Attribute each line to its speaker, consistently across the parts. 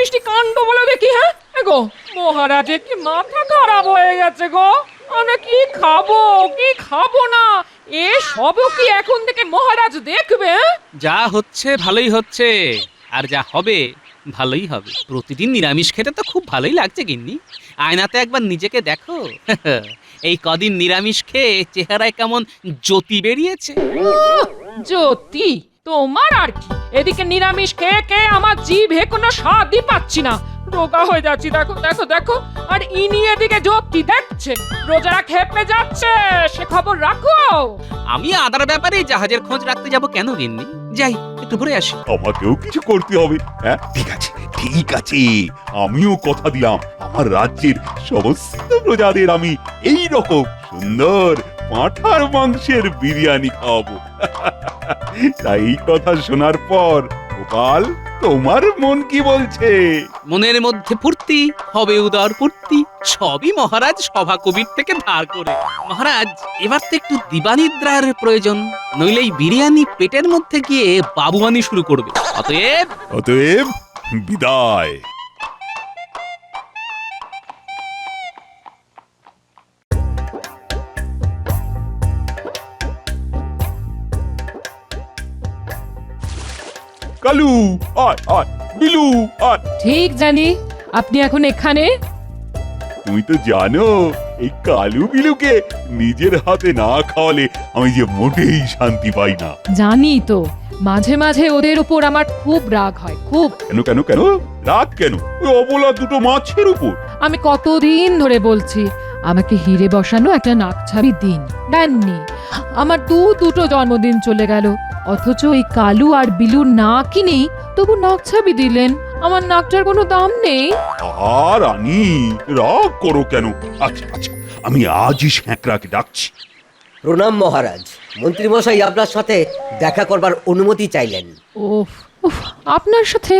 Speaker 1: সৃষ্টি কাণ্ড বলে দেখি। হ্যাঁ গো, মহারাজের কি মাথা খারাপ হয়ে গেছে গো। আমরা কি খাবো না এ সবও কি এখন থেকে মহারাজ দেখবে?
Speaker 2: যা হচ্ছে ভালোই হচ্ছে, আর যা হবে ভালোই হবে। প্রতিদিন নিরামিষ খেতে তো খুব ভালোই লাগছে গিন্নি। আয়নাতে একবার নিজেকে দেখো। এই কদিন নিরামিষ খেয়ে চেহারায় কেমন জ্যোতি বেরিয়েছে।
Speaker 1: জ্যোতি তোমার আর কি, এদিকে নিরামিষ খেয়ে খেয়ে আমার জিভে কোনো স্বাদই পাচ্ছি না, রোগা হয়ে যাচ্ছি। দেখো দেখো দেখো, আর ইনি এদিকে জ্যোতি দেখছে, রোজারা খেপে যাচ্ছে, সে খবর রাখো।
Speaker 2: আমি আদার ব্যাপারে জাহাজের খোঁজ রাখতে যাব কেন গিন্নি? যাই একটু ঘুরে আসি।
Speaker 3: আমাকেও কিছু করতে হবে। হ্যাঁ ঠিক আছে ঠিক আছে, আমিও কথা দিলাম আমার রাজ্যের সমস্ত প্রজাদের আমি এই রকম সুন্দর পাঁঠার মাংসের বিরিয়ানি খাওয়াবো। তাই এই কথা শোনার পর গোপাল, তোমার মন কি বলছে?
Speaker 2: মনের মধ্যে ফুর্তি, হবে উদর ফুর্তি, সবই মহারাজ সভা কবির থেকে ধার করে। মহারাজ, এবার তো একটু দিবানিদ্রার প্রয়োজন, নইলে এই বিরিয়ানি পেটের মধ্যে গিয়ে বাবুয়ানি শুরু করবে।
Speaker 3: অতএব বিদায়। কালু আয় আয়, বিলু আয়।
Speaker 1: ঠিক জানি আপনি এখন এখানে।
Speaker 3: তুমি তো জানো এই কালু বিলুকে নিজের হাতে না খাওয়ালে আমি যে মোটেই শান্তি পাই না।
Speaker 1: জানি তো, মাঝে মাঝে ওদের উপর আমার খুব রাগ হয়, খুব।
Speaker 3: কেন কেন কেন রাগ কেন? ওই অবলা দুটো মাছের উপর।
Speaker 1: আমি কতদিন ধরে বলছি আমাকে হিরে বসানো একটা নাকছাবি দিন, দেননি। আমার দুটো জন্মদিন চলে গেল, অথচ ওই কালু আর বিলুর নাক কিনেই তবু নাকছাবি দিলেন। আমার নাকটার কোনো দাম নেই।
Speaker 3: আর রানী রাগ করো কেন? আচ্ছা আচ্ছা, আমি আজই শ্যাঁকড়াকে ডাকছি।
Speaker 4: প্রণাম মহারাজ, মন্ত্রীমশাই আপনার সাথে দেখা করবার অনুমতি চাইলেন।
Speaker 1: ওফ উফ, আপনার সাথে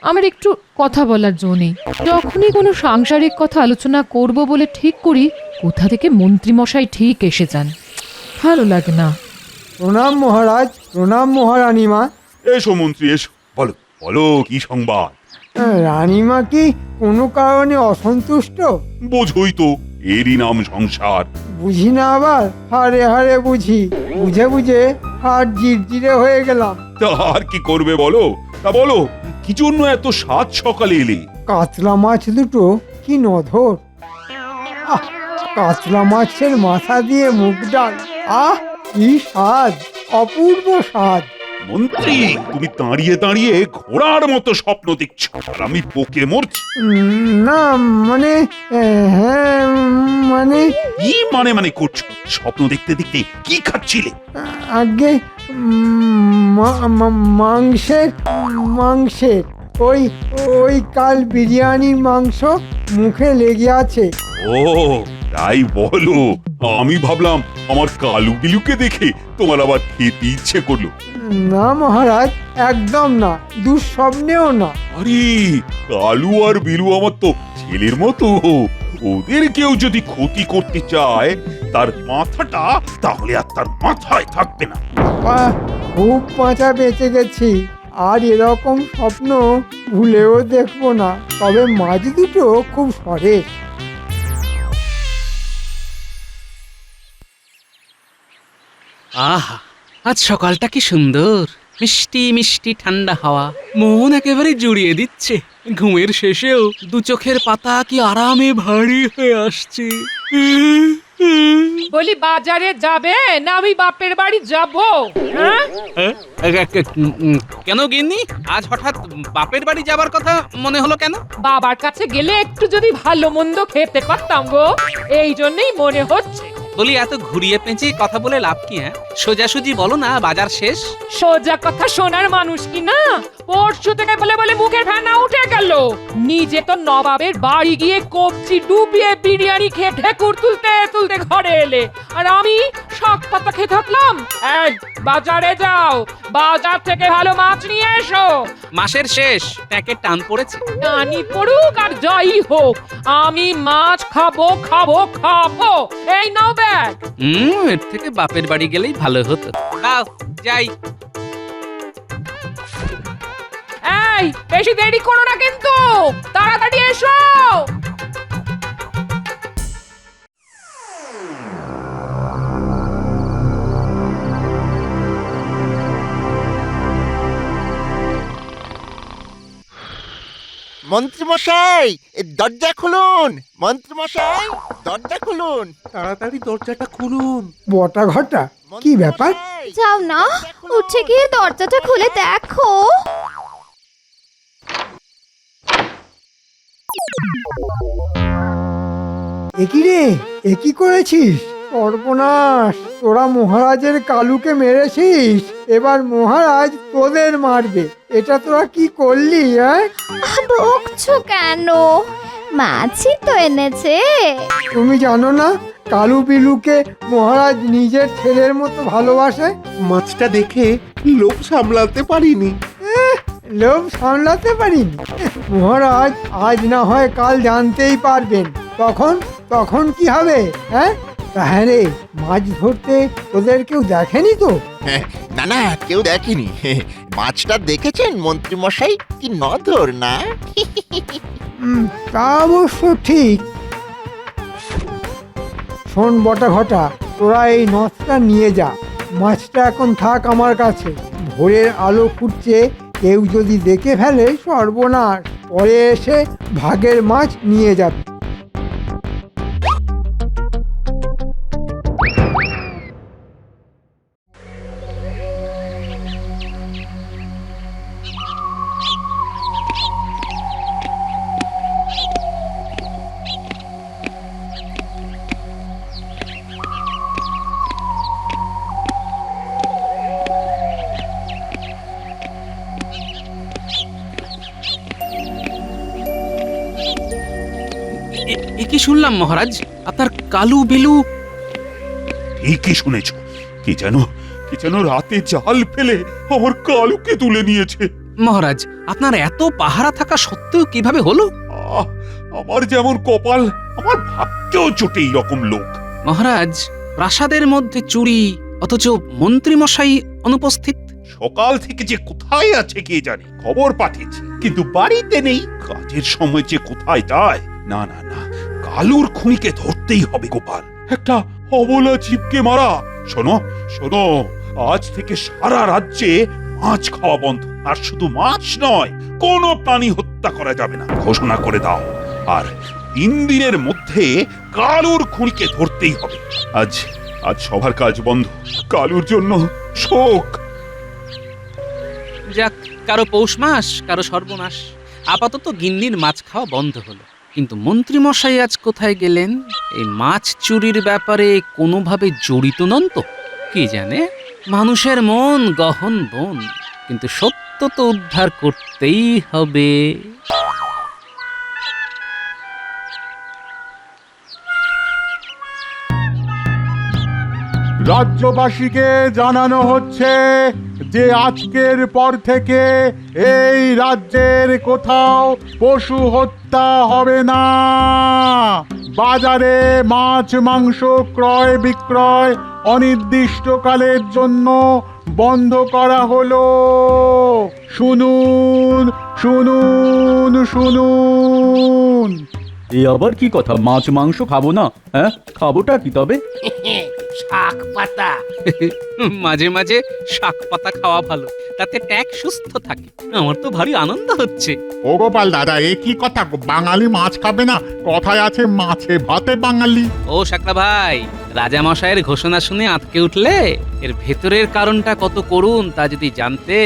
Speaker 1: আমার একটু কথা বলার জো নেই। যখনই কোনো সাংসারিক কথা আলোচনা করব বলে ঠিক করি, কোথা থেকে মন্ত্রীমশাই ঠিক এসে যান, ভালো লাগে না।
Speaker 5: প্রণাম মহারাজ, প্রণাম মহারানীমা।
Speaker 3: এসো মন্ত্রী এসো, বলো বলো কি সংবাদ?
Speaker 5: রানীমা কি কোনো কারণে অসন্তুষ্ট?
Speaker 3: বোঝই তো, এরই নাম সংসার।
Speaker 5: বুঝি না আবার হারে হারে বুঝি, বুঝে বুঝে হাড় জিরজিরে হয়ে গেলাম।
Speaker 3: তা আর কি করবে বলো? তা বলো কি জন্য এত সাত সকালে এলে?
Speaker 5: কাতলা মাছ দুটো কি নধর! আহ, কাতলা মাছের মাথা দিয়ে মুগ ডাল, আহ কি স্বাদ, অপূর্ব স্বাদ।
Speaker 3: মন্ত্রী, তুমি দাঁড়িয়ে দাঁড়িয়ে ঘোড়ার মতো স্বপ্ন দেখছো, আর আমি বকে মরছি।
Speaker 5: না মানে হ্যাঁ মানে
Speaker 3: কি মানে মানে করছো? স্বপ্ন দেখতে দেখতে কি খাচ্ছিলে?
Speaker 5: আগে মাংসের মাংসের ওই ওই কাল বিরিয়ানির মাংস মুখে লেগে আছে।
Speaker 3: ও তাই বলো, আমি ভাবলাম আমার কালু বিলুকে দেখে তোমার আবার খেতে ইচ্ছে করলো।
Speaker 5: না মহারাজ, একদম না, দুঃস্বপ্নেও না।
Speaker 3: আরে কালু আর বিলু আমার তো ছেলের মতো, ওদের কেউ যদি ক্ষতি করতে চায় তার মাথাটা তাহলে আর তার মাথায় থাকবে না।
Speaker 5: বাহ, খুব বাঁচা বেঁচে গেছি, আর এরকম স্বপ্ন ভুলেও দেখবো না। তবে মাছ দুটো খুব সরেস।
Speaker 2: আহা, আজ সকালটা কি সুন্দর, মিষ্টি মিষ্টি ঠান্ডা হাওয়া মন একেবারে জুড়িয়ে দিচ্ছে। ঘুমের শেষেও দু চোখের পাতা কি আরামে ভারী হয়ে আসছে।
Speaker 1: বলি বাজারে যাবে না আমি বাপের বাড়ি যাব? হ্যাঁ
Speaker 2: কেন গিন্নি, আজ হঠাৎ বাপের বাড়ি যাবার কথা মনে হলো কেন?
Speaker 1: বাবার কাছে গেলে একটু যদি ভালো মন্দ খেতে পারতাম গো, এই জন্যই মনে হচ্ছে।
Speaker 2: বলি এত ঘুরিয়ে পেঁচিয়ে কথা বলে লাভ কি? হ্যাঁ সোজাসুজি বলো না, বাজার শেষ।
Speaker 1: সোজা কথা শোনার মানুষ কি না? পরশু থেকে বলে বলে মুখের ফেনা উঠে গেল। নিজে তো নবাবের বাড়ি গিয়ে কবজি ডুবিয়ে বিরিয়ানি খেয়ে ঢেকুর তুলতে তুলতে ঘরে এলে, আর আমি শাক পাতা খেয়ে থাকলাম। এই বাজারে যাও, বাজার থেকে ভালো মাছ নিয়ে এসো।
Speaker 2: মাসের শেষ, ট্যাঁকের টান পড়েছে।
Speaker 1: টানি পড়ুক আর যাই হোক, আমি মাছ খাবো খাবো খাবো। এই নাও ব্যাগ।
Speaker 2: এর থেকে বাপের বাড়ি গেলেই ভালো হতো। যাই।
Speaker 1: এই এই বেশি দেরি করো না কিন্তু, তাড়াতাড়ি এসো।
Speaker 6: মন্ত্রীমশাই, দরজা খুলুন। মন্ত্রীমশাই, দরজা খুলুন।
Speaker 7: তাড়াতাড়ি দরজাটা খুলুন।
Speaker 5: বটা ঘটা কি ব্যাপার?
Speaker 6: মন্ত্রীমশাই,
Speaker 8: যাও না, উঠে গিয়ে দরজাটা খুলে দেখো।
Speaker 5: একই রে, একই করেছিস? সর্বনাশ, তোরা মহারাজের কালুকে মেরেছিস, এবার মহারাজ তোদের মারবে। এটা তোরা কি করলি?
Speaker 8: বকছো কেন? মাছই তো এনেছে।
Speaker 5: তুমি জানো না কালু বিলুকে মহারাজ নিজের ছেলের মতো ভালোবাসে?
Speaker 7: মাছটা দেখে লোভ সামলাতে পারিনি।
Speaker 5: লোভ সামলাতে পারিনি? মহারাজ আজ না হয় কাল জানতেই পারবেন। তখন তখন কি হবে? হ্যাঁ রে, মাছ ধরতে তোদের কেউ দেখেনি তো?
Speaker 6: না না, কেউ দেখেনি। মাছটা দেখেছেন মন্ত্রীমশাই? কি নধর না?
Speaker 5: তা অবশ্য ঠিক। শোন বটা ঘটা, তোরা এই নথটা নিয়ে যা। মাছটা এখন থাক আমার কাছে। ভোরের আলো ফুটছে, কেউ যদি দেখে ফেলে সর্বনাশ। পরে এসে ভাগের মাছ নিয়ে যাবে।
Speaker 2: এ কি শুনলাম মহারাজ, আপনার কালু বিলু?
Speaker 3: ঠিকই শুনেছ। কি যেন রাতে জাল ফেলে আমার কালুকে তুলে নিয়েছে।
Speaker 2: মহারাজ, আপনার এত পাহারা থাকা সত্ত্বেও কিভাবে হলো?
Speaker 3: আহ, আমার যেমন কপাল, আমার ভাগ্যেও জোটে এইরকম লোক।
Speaker 2: মহারাজ, প্রাসাদের মধ্যে চুরি, অথচ মন্ত্রী মশাই অনুপস্থিত।
Speaker 3: সকাল থেকে যে কোথায় আছে কে জানে। খবর পাঠিয়েছি কিন্তু বাড়িতে নেই। কাজের সময় যে কোথায় যায়। না না না, কালুর খুনিকে ধরতেই হবে গোপাল। একটা অবলা জীবকে মারা। শোনো শোনো, আজ থেকে সারা রাজ্যে মাছ খাওয়া বন্ধ। আর শুধু মাছ নয়, কোনো প্রাণী হত্যা করা যাবে না ঘোষণা করে দাও। আর 3 দিনের মধ্যে কালুর খুনিকে ধরতেই হবে। আজ আজ সবার কাজ বন্ধ। কালুর জন্য শোক।
Speaker 2: যাক, কারো পৌষ মাস, কারো সর্বনাশ। আপাতত গিন্নির মাছ খাওয়া বন্ধ হলো। কিন্তু মন্ত্রী মশাই আজ কোথায় গেলেন? এই মাছ চুরির ব্যাপারে কোনোভাবে জড়িত নন তো? কি জানে, মানুষের মন গহন বন, কিন্তু সত্য তো উদ্ধার করতেই হবে।
Speaker 9: রাজ্যবাসীকে জানানো হচ্ছে যে আজকের পর থেকে এই রাজ্যের কোথাও পশু হত্যা হবে না। বাজারে মাছ মাংস ক্রয় বিক্রয় অনির্দিষ্টকালের জন্য বন্ধ করা হলো। শুনুন শুনুন শুনুন।
Speaker 10: এ আবার কি কথা? মাছ মাংস খাবো না? খাবোটা কি তবে?
Speaker 2: শাক পাতা। মাঝে মাঝে শাক পাতা খাওয়া ভালো, তাতে ট্যাক সুস্থ থাকে। আমার তো ভারী আনন্দ হচ্ছে।
Speaker 9: ও গোপাল দাদা, এ কি কথা? বাঙালি মাছ খাবে না? কথায় আছে মাছে ভাতে বাঙালি।
Speaker 2: ও শাকরা ভাই, রাজা মশাইয়ের ঘোষণা শুনে আঁতকে উঠলে? এর ভেতরের কারণটা কত করুন তা যদি জানতে।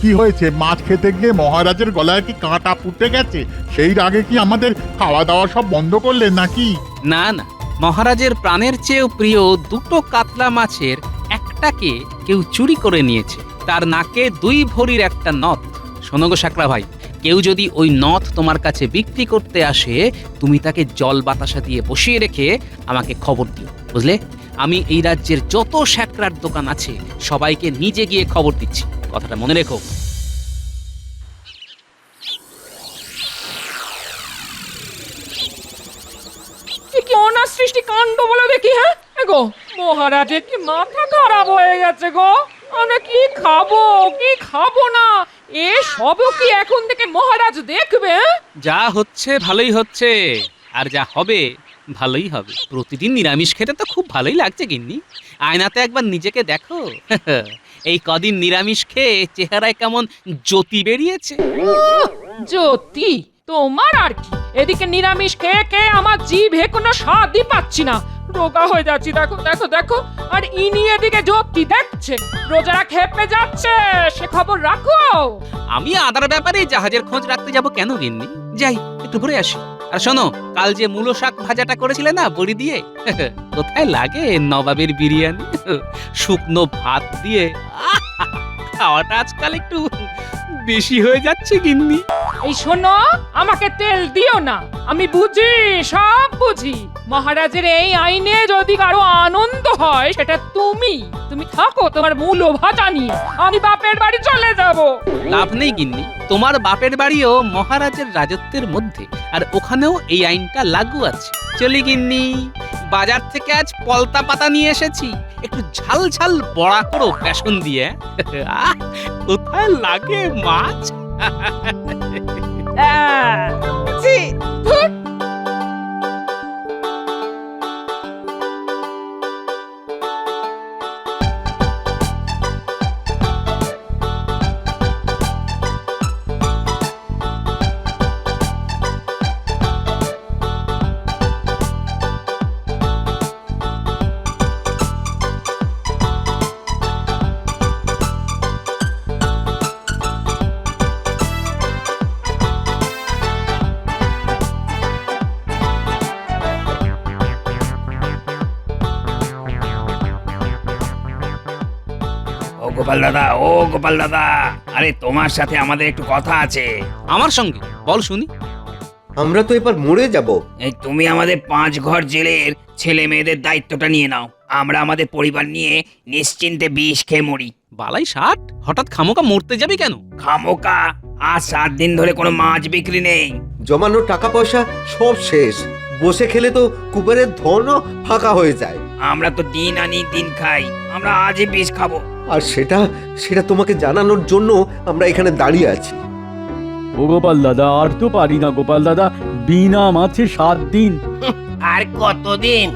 Speaker 9: কি হয়েছে? মাছ খেতে গিয়ে মহারাজের গলায় কি কাঁটা ফুটে গেছে? সেই আগে কি আমাদের খাওয়া দাওয়া সব বন্ধ করলেন নাকি?
Speaker 2: না না, মহারাজের প্রাণের চেয়েও প্রিয় 2টো কাতলা মাছের একটাকে কেউ চুরি করে নিয়েছে। তার নাকে 2 ভরির একটা নথ। শোনো গো শাকরা ভাই, কেউ যদি ওই নথ তোমার কাছে বিক্রি করতে আসে, তুমি তাকে জল বাতাসা দিয়ে বসিয়ে রেখে আমাকে খবর দিও, বুঝলে? আমি এই রাজ্যের যত শ্যাকরার দোকান আছে সবাইকে নিজে গিয়ে খবর দিচ্ছি, কথাটা মনে রেখো।
Speaker 1: কি অনার সৃষ্টি কাণ্ড বলে দেখি। হ্যাঁ গো, মহারাজের কি মাথা খারাপ হয়ে গেছে গো? আমরা কি খাবো কি খাবো না এ সবও কি এখন থেকে মহারাজ দেখবে?
Speaker 2: যা হচ্ছে ভালোই হচ্ছে, আর যা হবে ভালোই হবে। প্রতিদিন নিরামিষ খেতে তো খুব ভালোই লাগছে গিন্নি। আয়নাতে একবার নিজেকে দেখো। এই কদিন নিরামিষ খেয়ে চেহারায় কেমন জ্যোতি বেরিয়েছে।
Speaker 1: জ্যোতি তোমার আর কি, এদিকে নিরামিষ খেয়ে খেয়ে আমার জিভে কোনো স্বাদই পাচ্ছি না, রোগা হয়ে যাচ্ছি। দেখো দেখো দেখো, আর ইনি এদিকে জ্যোতি দেখছে, প্রজারা খেপে যাচ্ছে, সে খবর রাখো।
Speaker 2: আমি আদার ব্যাপারে জাহাজের খোঁজ রাখতে যাব কেন গিন্নি? যাই একটু ঘুরে আসি। আর শোনো, কাল যে মূলো শাক ভাজাটা করেছিলে না বড়ি দিয়ে, কোথায় লাগে নবাবের বিরিয়ানি শুকনো ভাত দিয়ে। খাওয়াটা আজকাল একটু বেশি হয়ে যাচ্ছে গিন্নি।
Speaker 1: এই শোনো, আমাকে তেল দিও না, আমি বুঝি, সব বুঝি। মহারাজের এই আইনে যদি কারো আনন্দ হয় সেটা তুমি থাকো তোমার মূলো ভাজা নিয়ে, আমি বাপের বাড়ি চলে যাব।
Speaker 2: লাভ নেই গিন্নি, তোমার বাপের বাড়িও মহারাজের রাজত্বের মধ্যে, আর ওখানেও এই আইনটা লাগু আছে। চলি গিন্নি, বাজার থেকে আজ পলতা পাতা নিয়ে এসেছি, একটু ঝাল ঝাল বড়া করো বেসন দিয়ে। আহ, কোথায় লাগে মাছ।
Speaker 1: ছি, ধুর।
Speaker 11: ও গোপাল দাদা, ও গোপাল দাদা, আরে তোমার সাথে আমাদের একটু কথা আছে।
Speaker 2: আমার সঙ্গে বল শুনি।
Speaker 4: আমরা তো এবার মরে যাব।
Speaker 11: এই তুমি আমাদের 5 ঘর জেলের ছেলে মেয়েদের দায়িত্বটা নিয়ে নাও, আমরা আমাদের পরিবার নিয়ে নিশ্চিন্তে বিষ খেয়ে মরি।
Speaker 2: বালাই ষাট, হঠাৎ খামোকা মরতে যাবি কেন?
Speaker 11: খামোকা, আজ 7 দিন ধরে কোনো মাছ বিক্রি নেই।
Speaker 4: জমানো টাকা পয়সা সব শেষ, বসে খেলে তো কুবেরের ধনও ফাঁকা হয়ে যায়।
Speaker 11: আমরা তো দিন আনি দিন খাই, আমরা আজই বিষ খাবো।
Speaker 4: আর সেটা তোমাকে জানানোর জন্য আমরা এখানে দাঁড়িয়ে আছি।
Speaker 10: ও গোপাল দাদা, আর তো পারি না গোপাল দাদা, বিনা মাছে 7 দিন।
Speaker 11: আর কতদিন?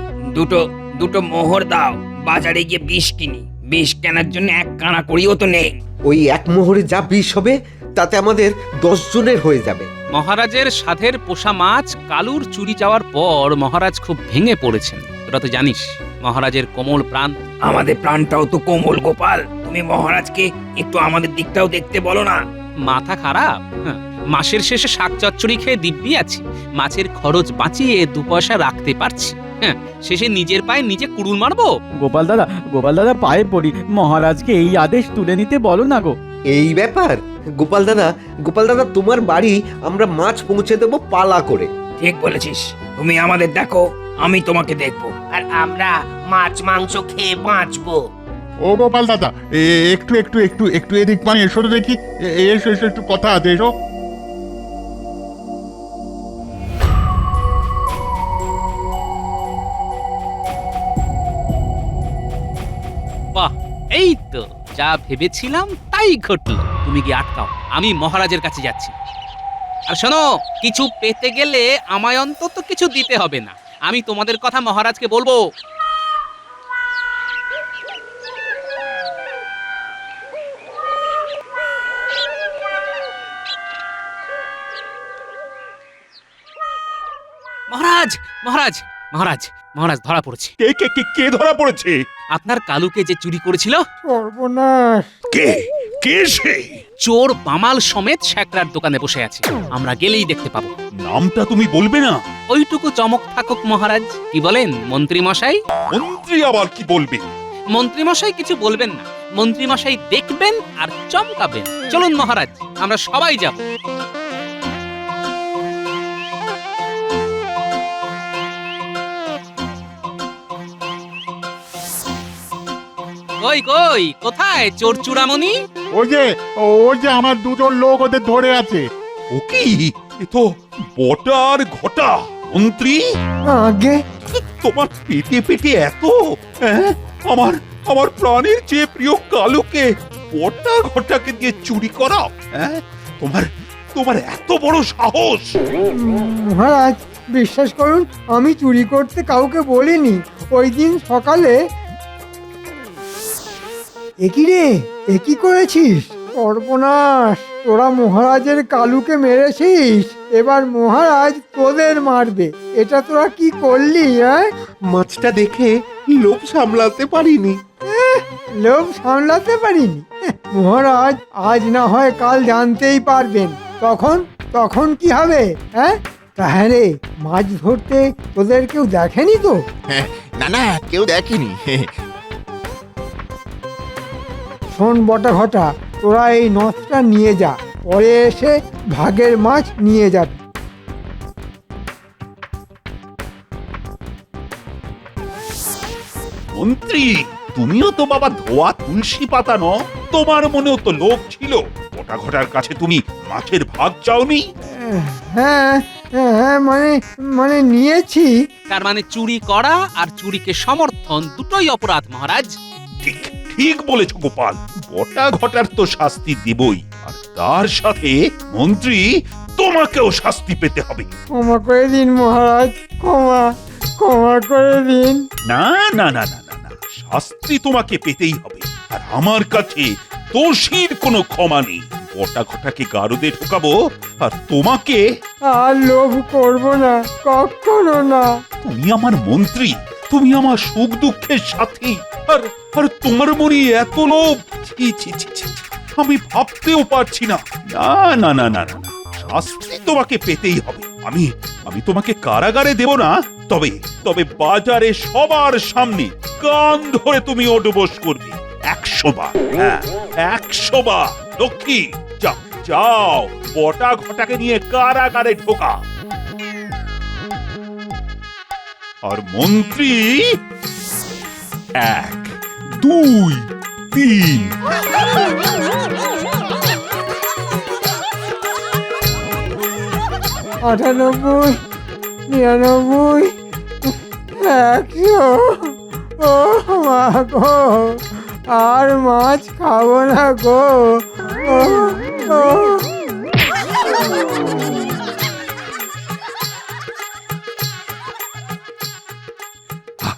Speaker 11: দুটো মোহর দাও, বাজারে গিয়ে বিষ কিনি। বিষ কেনার জন্য 1 কানা করিও তো নেই।
Speaker 4: ওই এক মোহরে যা বিষ হবে তাতে আমাদের 10 জনের হয়ে যাবে।
Speaker 2: মহারাজের সাধের পোষা মাছ কালুর চুরি যাওয়ার পর মহারাজ খুব ভেঙে পড়েছেন, তোরা তো জানিস। মহারাজের কোমল প্রাণ।
Speaker 11: আমাদের প্রাণটাও তো কোমল গোপাল, তুমি মহারাজকে একটু আমাদের দিকটাও দেখতে বলো না।
Speaker 2: মাথা খারাপ? হ্যাঁ, মাসের শেষে শাক চচ্চড়ি খেয়ে দিব্যি আছি, মাছের খরচ বাঁচিয়ে 2 পয়সা রাখতে পারছি। হ্যাঁ, শেষে নিজের পায়ে নিজে কুড়ুল মারবো?
Speaker 10: গোপাল দাদা পায়ে পড়ি, মহারাজকে এই আদেশ তুলে নিতে বলো না গো।
Speaker 4: এই ব্যাপার? গোপাল দাদা তোমার বাড়ি আমরা মাছ পৌঁছে দেবো পালা করে।
Speaker 11: ঠিক বলেছিস, তুমি আমাদের দেখো, আমি তোমাকে দেখবো, আর আমরা মাছ মাংস খেয়ে বাঁচবো।
Speaker 9: ও গোপাল দাদা, একটু একটু একটু একটু এদিক মানে এসো তো দেখি। এসো এসো, একটু কথা আছে, এসো।
Speaker 2: বাহ, এই তো যা ভেবেছিলাম তাই ঘটলো। তুমি কি আটকাও, আমি মহারাজের কাছে যাচ্ছি। আর শোনো, কিছু পেতে গেলে আমায় অন্তত কিছু দিতে হবে না, আমি তোমাদের কথা মহারাজকে বলবো। মহারাজ মহারাজ মহারাজ মহারাজ, ধরা পড়েছে।
Speaker 3: কে কে কে কে ধরা পড়েছে?
Speaker 2: আপনার কালুকে যে চুরি করেছিল।
Speaker 5: সর্বনাশ!
Speaker 3: কে কে সে?
Speaker 2: চোর বামাল সমেত শ্যাকরার দোকানে বসে আছে, আমরা গেলেই দেখতে পাবো।
Speaker 3: নামটা তুমি বলবে না?
Speaker 2: ওইটুকু চমক থাকুক মহারাজ। কি বলেন মন্ত্রী মশাই?
Speaker 3: মন্ত্রী আবার কি বলবে?
Speaker 2: মন্ত্রী মশাই কিছু বলবেন না, মন্ত্রী মশাই দেখবেন আর চমকাবেন। চলুন মহারাজ, আমরা সবাই যাব। কই কই, কোথায় চোর চূড়ামণি?
Speaker 9: ওই যে আমার 2 জন লোক ওদের ধরে আছে।
Speaker 3: ও কি, এ তো বটা আর ঘটা। মন্ত্রী,
Speaker 5: আগে
Speaker 3: তোমার পেটে পেটে এত, হ্যাঁ? আমার প্রাণের চেয়ে প্রিয় কালুকে বটা ঘটাকে দিয়ে চুরি করা? হ্যাঁ, তোমার তোমার এত বড় সাহস!
Speaker 5: মহারাজ বিশ্বাস করুন, আমি চুরি করতে কাউকে বলিনি। ওই দিন সকালে একই রে, একই করেছিস? সর্বনাশ, তোরা মহারাজের কালুকে মেরেছিস, এবার মহারাজ তোদের মারবে। এটা তোরা কি করলি? হ্যাঁ,
Speaker 7: মাছটা দেখে লোভ সামলাতে পারিনি।
Speaker 5: লোভ সামলাতে পারিনি? মহারাজ আজ না হয় কাল জানতেই পারবেন। তখন তখন কি হবে? হ্যাঁ, তাহলে মাছ ধরতে তোদের কেউ দেখেনি তো?
Speaker 6: না না, কেউ দেখেনি।
Speaker 5: শোন বটা ঘটা, তোরা এই নথটা নিয়ে যা, পরে এসে ভাগের মাছ নিয়ে যাবি।
Speaker 3: মন্ত্রী, তুমিও তো বাবা ধোয়া তুলসী পাতা ন, তোমার মনেও তো লোভ ছিল। বটা ঘটার কাছে তুমি মাছের ভাগ চাওনি?
Speaker 5: হ্যাঁ হ্যাঁ, মানে মানে নিয়েছি।
Speaker 2: তার মানে চুরি করা আর চুরিকে সমর্থন দুটোই অপরাধ মহারাজ।
Speaker 3: ঠিক ঠিক বলেছ গোপাল, বটা ঘটার তো শাস্তি দেবই, আর তার সাথে মন্ত্রী তোমাকেও শাস্তি পেতে হবে।
Speaker 5: ক্ষমা করে দিন মহারাজ, ক্ষমা ক্ষমা করে দিন।
Speaker 3: না না না না না না, শাস্তি তোমাকে পেতেই হবে। আর আমার কাছে দোষীর কোনো ক্ষমা নেই। বটা ঘটাকে গারদে ঢোকাবো, আর তোমাকে।
Speaker 5: আর লোভ করব না, কখনো না।
Speaker 3: তুমি আমার মন্ত্রী, তুমি আমার সুখ দুঃখের সাথী, আর আর তোমার মনে এত লোভ! ছি ছি ছি ছি, আমি ভাবতেও পারছি না। না না না না না না, শাস্তি তোমাকে পেতেই হবে। আমি আমি তোমাকে কারাগারে দেব না, তবে তবে বাজারে সবার সামনে কান ধরে তুমি ওঠবোস করবে 100 বার। হ্যাঁ, 100 বার। লক্ষ্মী, যাও যাও, বটা ঘটাকে নিয়ে কারাগারে ঢোকা। আর মন্ত্রী 1 2 3।
Speaker 5: 98, 99, 100। ও মা গো, আর মাছ খাবো না গো। ও, ও।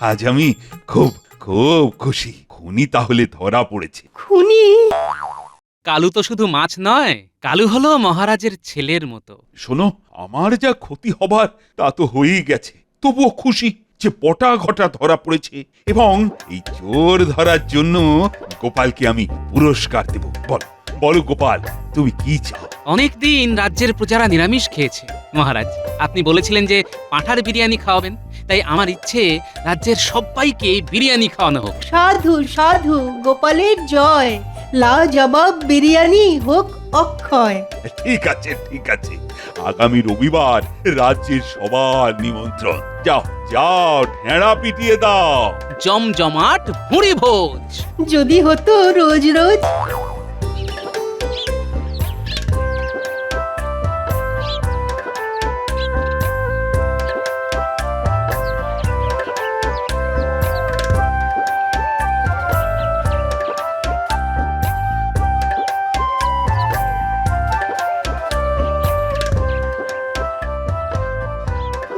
Speaker 3: আজ আমি খুব খুব খুশি। খুনি তাহলে ধরা পড়েছে।
Speaker 8: খুনি?
Speaker 2: কালু তো শুধু মাছ নয়, কালু হলো মহারাজের ছেলের মতো।
Speaker 3: শোনো, আমার যা ক্ষতি হবার তা তো হয়েই গেছে, তবুও খুশি যে বটা ঘটা ধরা পড়েছে, এবং এই চোর ধরার জন্য গোপালকে আমি পুরস্কার দেব। বলো বলো গোপাল, তুমি কি চাও?
Speaker 2: অনেকদিন রাজ্যের প্রজারা নিরামিষ খেয়েছে মহারাজ। আপনি বলেছিলেন যে পাঁঠার বিরিয়ানি খাওয়াবেন, তাই আমার ইচ্ছে রাজ্যের সবাইকে বিরিয়ানি খাওয়ানো হোক।
Speaker 8: সাধু সাধু, গোপালের জয়। লাজবাব বিরিয়ানি হোক অক্ষয়।
Speaker 3: ঠিক আছে ঠিক আছে, আগামী রবিবার রাজ্যের সবার নিমন্ত্রণ। যাও যাও, ঢেঁড়া পিটিয়ে দাও।
Speaker 2: জমজমাট ভুঁড়ি ভোজ।
Speaker 8: যদি হতো রোজ রোজ।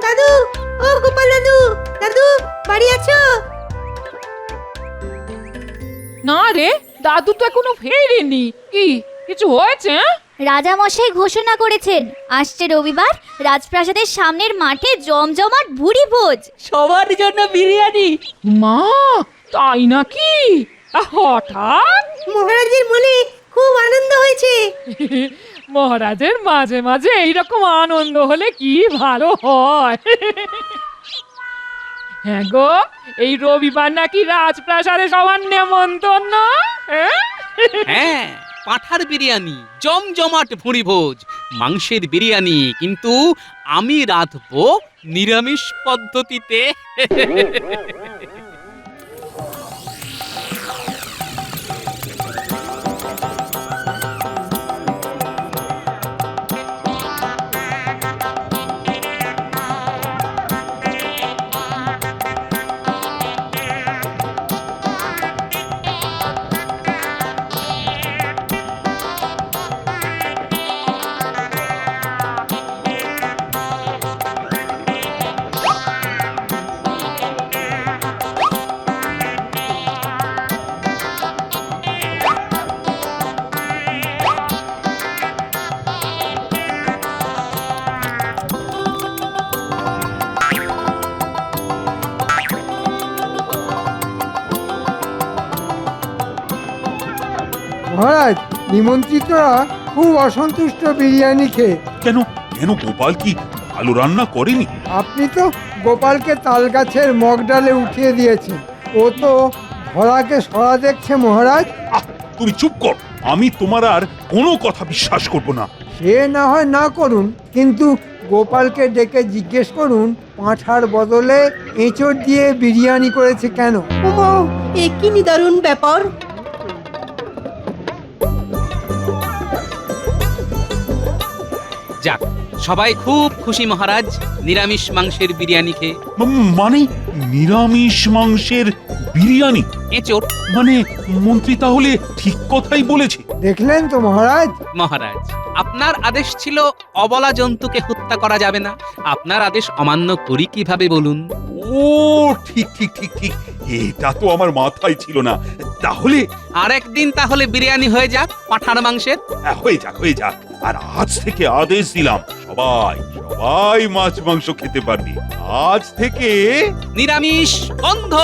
Speaker 8: দাদু, ও গোপাল দাদু, দাদু বাড়ি আছো?
Speaker 1: না রে, দাদু তো এখনো ফেরেনি। কি কিছু হয়েছে?
Speaker 8: রাজা মশাই ঘোষণা করেছেন, আসছে রবিবার রাজপ্রাসাদের সামনের মাঠে জমজমাট ভুরি ভোজ।
Speaker 1: সবার জন্য বিরিয়ানি? মা, তাই নাকি? হঠাৎ?
Speaker 8: মহারাজের মনে খুব আনন্দ হয়েছে।
Speaker 1: মহারাজের মাঝে মাঝে এইরকম আনন্দ হলে কি ভালো হয়। হ্যাঁ গো, এই রবিবার নাকি রাজপ্রাসাদে সবার নেমন্তন্ন।
Speaker 2: হ্যাঁ, পাঁঠার বিরিয়ানি, জমজমাট ভুঁড়ি ভোজ, মাংসের বিরিয়ানি, কিন্তু আমি রাঁধবো নিরামিষ পদ্ধতিতে।
Speaker 5: মহারাজ, নিমন্ত্রিতরা খুব অসন্তুষ্ট বিরিয়ানি খেয়ে।
Speaker 3: কেন কেন গোপাল কি ভালো রান্না করেনি?
Speaker 5: আপনি তো গোপালকে তাল গাছের মগ ডালে উঠিয়ে দিয়েছেন। ও তো ধরাকে সরা দেখছে মহারাজ।
Speaker 3: আহ, তুমি চুপ কর, আমি তোমার আর কোনো কথা বিশ্বাস করব না।
Speaker 5: সে না হয় না করুন, কিন্তু গোপালকে ডেকে জিজ্ঞেস করুন পাঁঠার বদলে এঁচড় দিয়ে বিরিয়ানি করেছে কেন।
Speaker 12: ওমা, এ কি নিদারুণ ব্যাপার!
Speaker 2: যাক, সবাই খুব খুশি মহারাজ নিরামিষ মাংসের বিরিয়ানি খেয়ে।
Speaker 3: মানে নিরামিষ মাংসের বিরিয়ানি?
Speaker 2: এঁচোড়।
Speaker 3: মানে মন্ত্রী তাহলে ঠিক কথাই বলেছে।
Speaker 5: দেখলেন তো মহারাজ।
Speaker 2: মহারাজ, আপনার আদেশ ছিল অবলা জন্তুকে হত্যা করা যাবে না। আপনার আদেশ অমান্য করি কিভাবে বলুন?
Speaker 3: ও ঠিক ঠিক ঠিক ঠিক, এটা তো আমার মাথায় ছিল না। তাহলে
Speaker 2: আরেকদিন তাহলে বিরিয়ানি হয়ে যাক পাঁঠার মাংসের।
Speaker 3: হয়ে যাক হয়ে যাক। আর আজ থেকে আদেশ দিলাম, সবাই সবাই মাছ মাংস খেতে পারবে। আজ থেকে
Speaker 2: নিরামিষ বন্ধ।